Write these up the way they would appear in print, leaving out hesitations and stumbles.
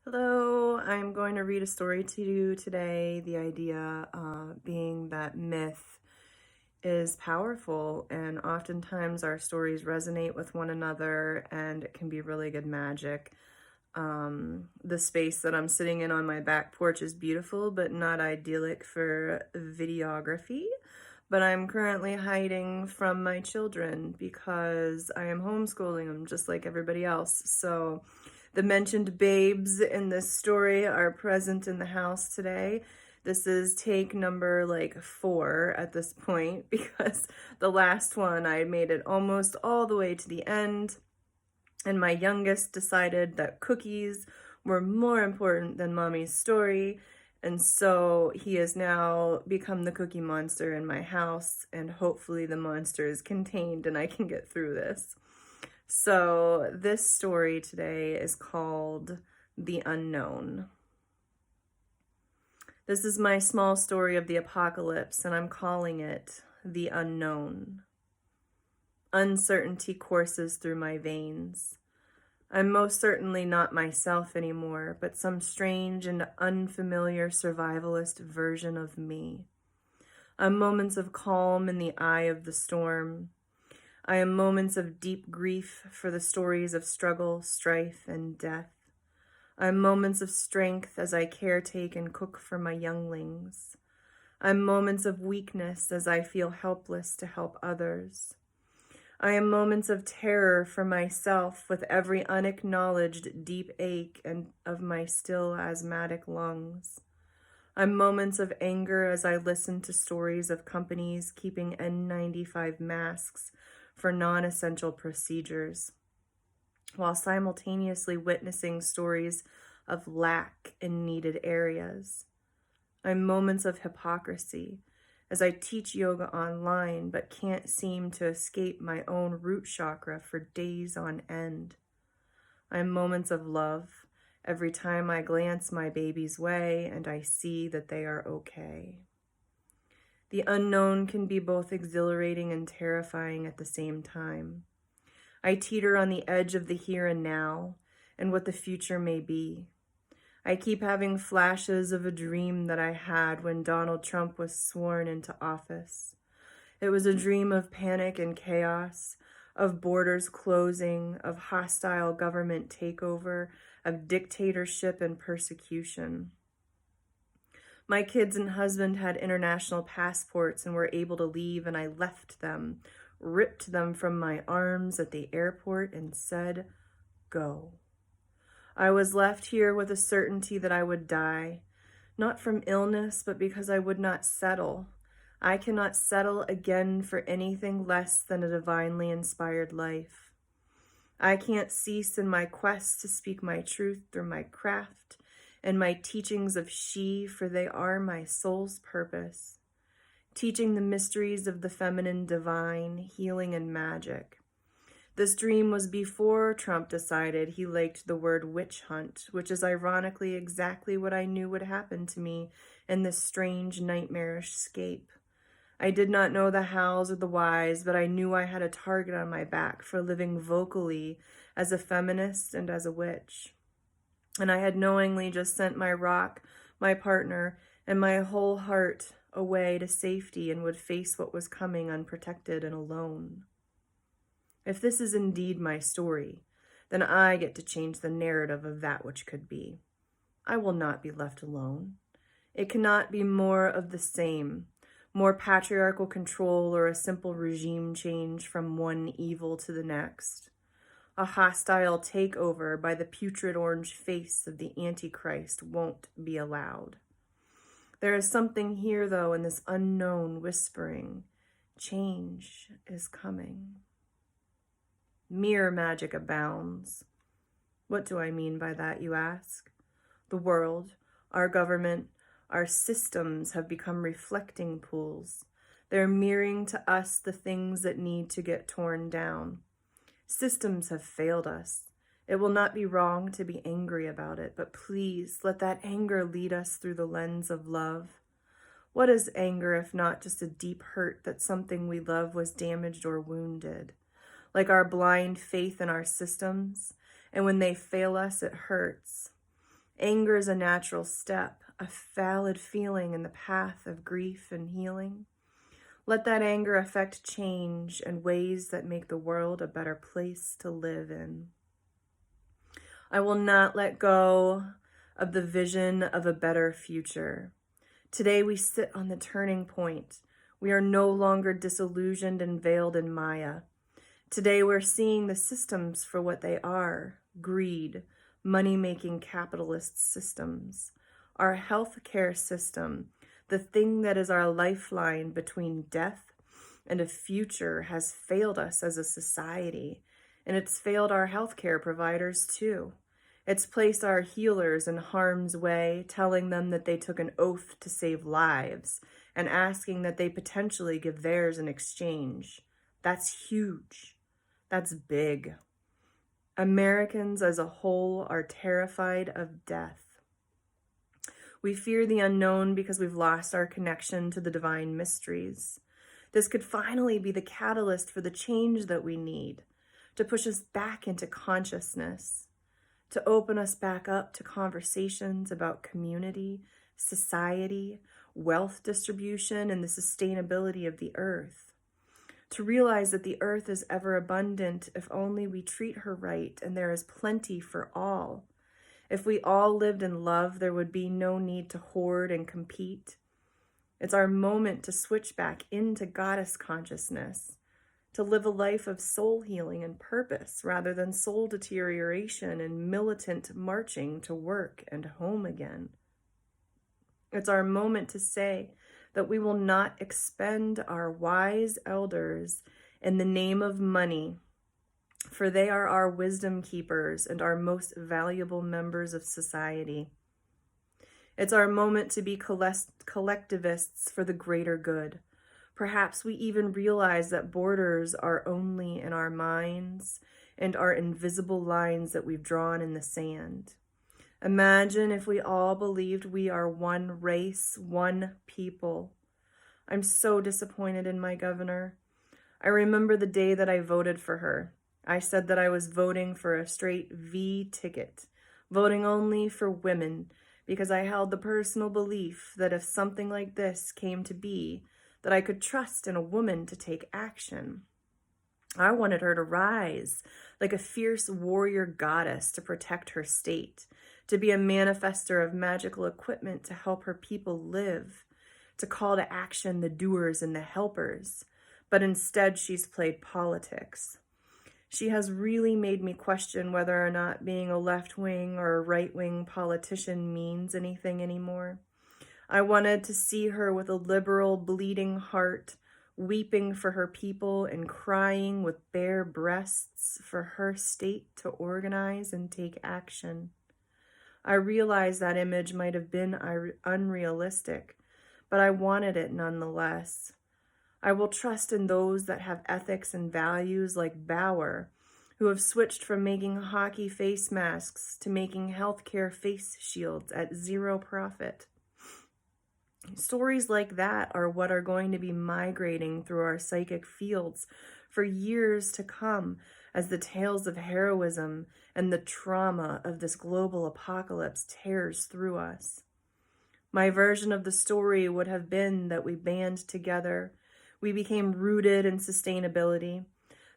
Hello, I'm going to read a story to you today. The idea being that myth is powerful, and oftentimes our stories resonate with one another, and it can be really good magic. The space that I'm sitting in on my back porch is beautiful, but not idyllic for videography. But I'm currently hiding from my children because I am homeschooling them just like everybody else. So the mentioned babes in this story are present in the house today. This is take number like 4 at this point because the last one I made it almost all the way to the end, and my youngest decided that cookies were more important than mommy's story, and so he has now become the cookie monster in my house, and hopefully the monster is contained and I can get through this. So this story today is called The Unknown. This is my small story of the apocalypse, and I'm calling it The Unknown. Uncertainty courses through my veins. I'm most certainly not myself anymore, but some strange and unfamiliar survivalist version of me. I'm moments of calm in the eye of the storm. I am moments of deep grief for the stories of struggle, strife, and death. I am moments of strength as I caretake and cook for my younglings. I am moments of weakness as I feel helpless to help others. I am moments of terror for myself with every unacknowledged deep ache and of my still asthmatic lungs. I'm moments of anger as I listen to stories of companies keeping N95 masks for non-essential procedures, while simultaneously witnessing stories of lack in needed areas. I'm moments of hypocrisy as I teach yoga online but can't seem to escape my own root chakra for days on end. I'm moments of love every time I glance my baby's way and I see that they are okay. The unknown can be both exhilarating and terrifying at the same time. I teeter on the edge of the here and now and what the future may be. I keep having flashes of a dream that I had when Donald Trump was sworn into office. It was a dream of panic and chaos, of borders closing, of hostile government takeover, of dictatorship and persecution. My kids and husband had international passports and were able to leave, and I left them, ripped them from my arms at the airport, and said, "Go." I was left here with a certainty that I would die, not from illness, but because I would not settle. I cannot settle again for anything less than a divinely inspired life. I can't cease in my quest to speak my truth through my craft and my teachings of She, for they are my soul's purpose, teaching the mysteries of the feminine divine, healing and magic. This dream was before Trump decided he liked the word witch hunt, which is ironically exactly what I knew would happen to me in this strange, nightmarish scape. I did not know the hows or the whys, but I knew I had a target on my back for living vocally as a feminist and as a witch. And I had knowingly just sent my rock, my partner, and my whole heart away to safety and would face what was coming unprotected and alone. If this is indeed my story, then I get to change the narrative of that which could be. I will not be left alone. It cannot be more of the same, more patriarchal control or a simple regime change from one evil to the next. A hostile takeover by the putrid orange face of the Antichrist won't be allowed. There is something here, though, in this unknown whispering. Change is coming. Mere magic abounds. What do I mean by that, you ask? The world, our government, our systems have become reflecting pools. They're mirroring to us the things that need to get torn down. Systems have failed us. It will not be wrong to be angry about it, but please let that anger lead us through the lens of love. What is anger if not just a deep hurt that something we love was damaged or wounded? Like our blind faith in our systems, and when they fail us, it hurts. Anger is a natural step, a valid feeling in the path of grief and healing. Let that anger affect change in ways that make the world a better place to live in. I will not let go of the vision of a better future. Today we sit on the turning point. We are no longer disillusioned and veiled in Maya. Today we're seeing the systems for what they are: greed, money-making capitalist systems. Our healthcare system, the thing that is our lifeline between death and a future, has failed us as a society, and it's failed our healthcare providers too. It's placed our healers in harm's way, telling them that they took an oath to save lives and asking that they potentially give theirs in exchange. That's huge. That's big. Americans as a whole are terrified of death. We fear the unknown because we've lost our connection to the divine mysteries. This could finally be the catalyst for the change that we need, to push us back into consciousness, to open us back up to conversations about community, society, wealth distribution, and the sustainability of the earth. To realize that the earth is ever abundant if only we treat her right, and there is plenty for all. If we all lived in love, there would be no need to hoard and compete. It's our moment to switch back into goddess consciousness, to live a life of soul healing and purpose rather than soul deterioration and militant marching to work and home again. It's our moment to say that we will not expend our wise elders in the name of money, for they are our wisdom keepers and our most valuable members of society. It's our moment to be collectivists for the greater good. Perhaps we even realize that borders are only in our minds and are invisible lines that we've drawn in the sand. Imagine if we all believed we are one race, one people. I'm so disappointed in my governor. I remember the day that I voted for her. I said that I was voting for a straight V ticket, voting only for women, because I held the personal belief that if something like this came to be, that I could trust in a woman to take action. I wanted her to rise like a fierce warrior goddess to protect her state, to be a manifester of magical equipment to help her people live, to call to action the doers and the helpers. But instead, she's played politics. She has really made me question whether or not being a left-wing or a right-wing politician means anything anymore. I wanted to see her with a liberal, bleeding heart, weeping for her people and crying with bare breasts for her state to organize and take action. I realized that image might have been unrealistic, but I wanted it nonetheless. I will trust in those that have ethics and values like Bauer, who have switched from making hockey face masks to making healthcare face shields at zero profit. Stories like that are what are going to be migrating through our psychic fields for years to come as the tales of heroism and the trauma of this global apocalypse tears through us. My version of the story would have been that we band together, we became rooted in sustainability,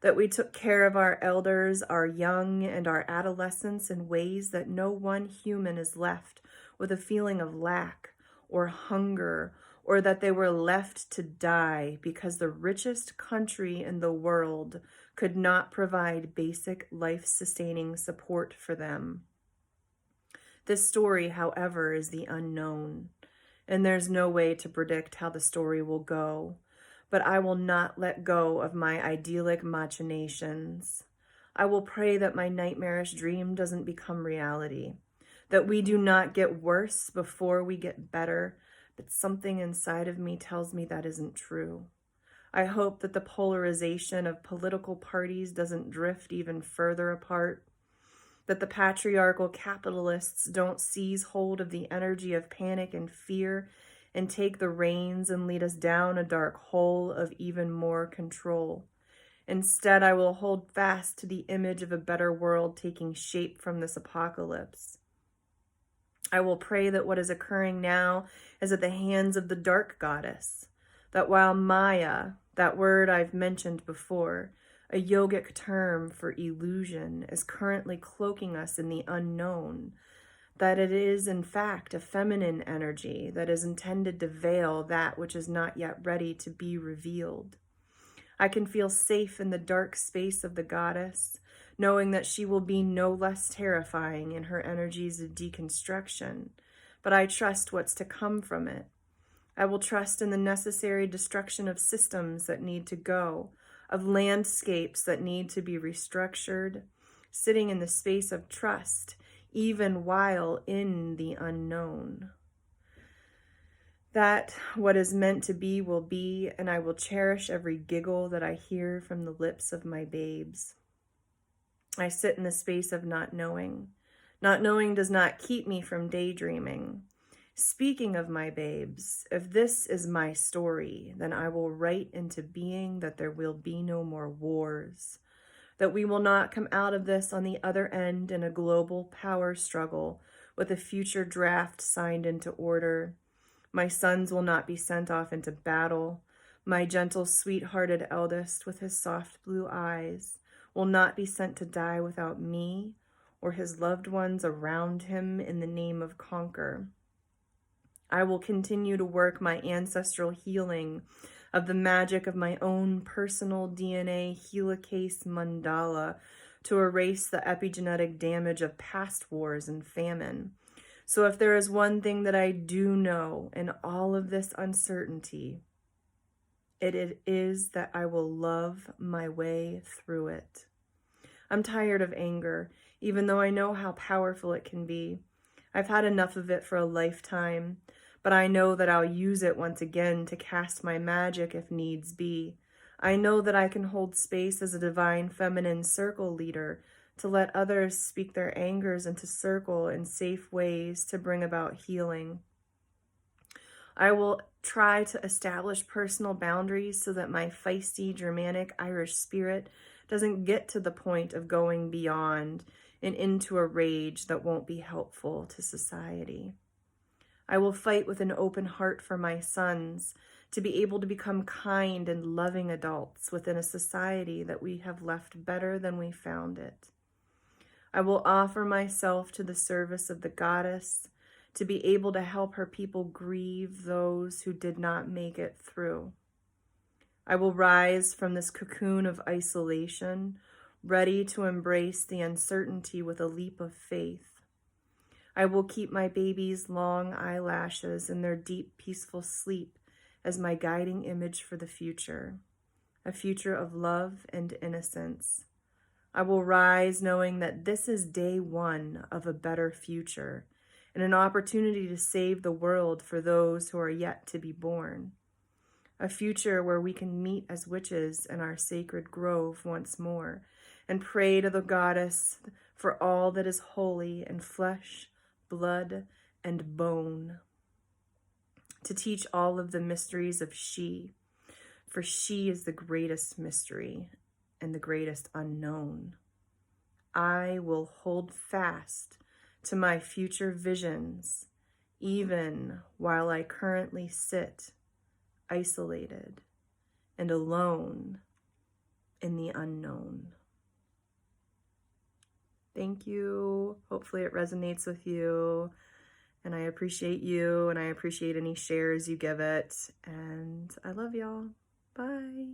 that we took care of our elders, our young, and our adolescents in ways that no one human is left with a feeling of lack or hunger, or that they were left to die because the richest country in the world could not provide basic life-sustaining support for them. This story, however, is the unknown, and there's no way to predict how the story will go. But I will not let go of my idyllic machinations. I will pray that my nightmarish dream doesn't become reality, that we do not get worse before we get better, but something inside of me tells me that isn't true. I hope that the polarization of political parties doesn't drift even further apart, that the patriarchal capitalists don't seize hold of the energy of panic and fear and take the reins and lead us down a dark hole of even more control. Instead, I will hold fast to the image of a better world taking shape from this apocalypse. I will pray that what is occurring now is at the hands of the dark goddess, that while Maya, that word I've mentioned before, a yogic term for illusion, is currently cloaking us in the unknown, that it is in fact a feminine energy that is intended to veil that which is not yet ready to be revealed. I can feel safe in the dark space of the goddess, knowing that she will be no less terrifying in her energies of deconstruction, but I trust what's to come from it. I will trust in the necessary destruction of systems that need to go, of landscapes that need to be restructured, sitting in the space of trust, even while in the unknown. That what is meant to be will be, and I will cherish every giggle that I hear from the lips of my babes. I sit in the space of not knowing. Not knowing does not keep me from daydreaming. Speaking of my babes, if this is my story, then I will write into being that there will be no more wars, that we will not come out of this on the other end in a global power struggle with a future draft signed into order. My sons will not be sent off into battle. My gentle, sweet-hearted eldest with his soft blue eyes will not be sent to die without me or his loved ones around him in the name of conquer. I will continue to work my ancestral healing of the magic of my own personal DNA helicase mandala to erase the epigenetic damage of past wars and famine. So if there is one thing that I do know in all of this uncertainty, it is that I will love my way through it. I'm tired of anger, even though I know how powerful it can be. I've had enough of it for a lifetime, but I know that I'll use it once again to cast my magic if needs be. I know that I can hold space as a divine feminine circle leader to let others speak their angers into circle in safe ways to bring about healing. I will try to establish personal boundaries so that my feisty, Germanic, Irish spirit doesn't get to the point of going beyond and into a rage that won't be helpful to society. I will fight with an open heart for my sons to be able to become kind and loving adults within a society that we have left better than we found it. I will offer myself to the service of the goddess to be able to help her people grieve those who did not make it through. I will rise from this cocoon of isolation, ready to embrace the uncertainty with a leap of faith. I will keep my baby's long eyelashes in their deep, peaceful sleep as my guiding image for the future, a future of love and innocence. I will rise knowing that this is day one of a better future and an opportunity to save the world for those who are yet to be born. A future where we can meet as witches in our sacred grove once more and pray to the goddess for all that is holy in flesh, blood, and bone. To teach all of the mysteries of she, for she is the greatest mystery and the greatest unknown. I will hold fast to my future visions, even while I currently sit isolated and alone in the unknown. Thank you. Hopefully it resonates with you. And I appreciate you, and I appreciate any shares you give it. And I love y'all. Bye.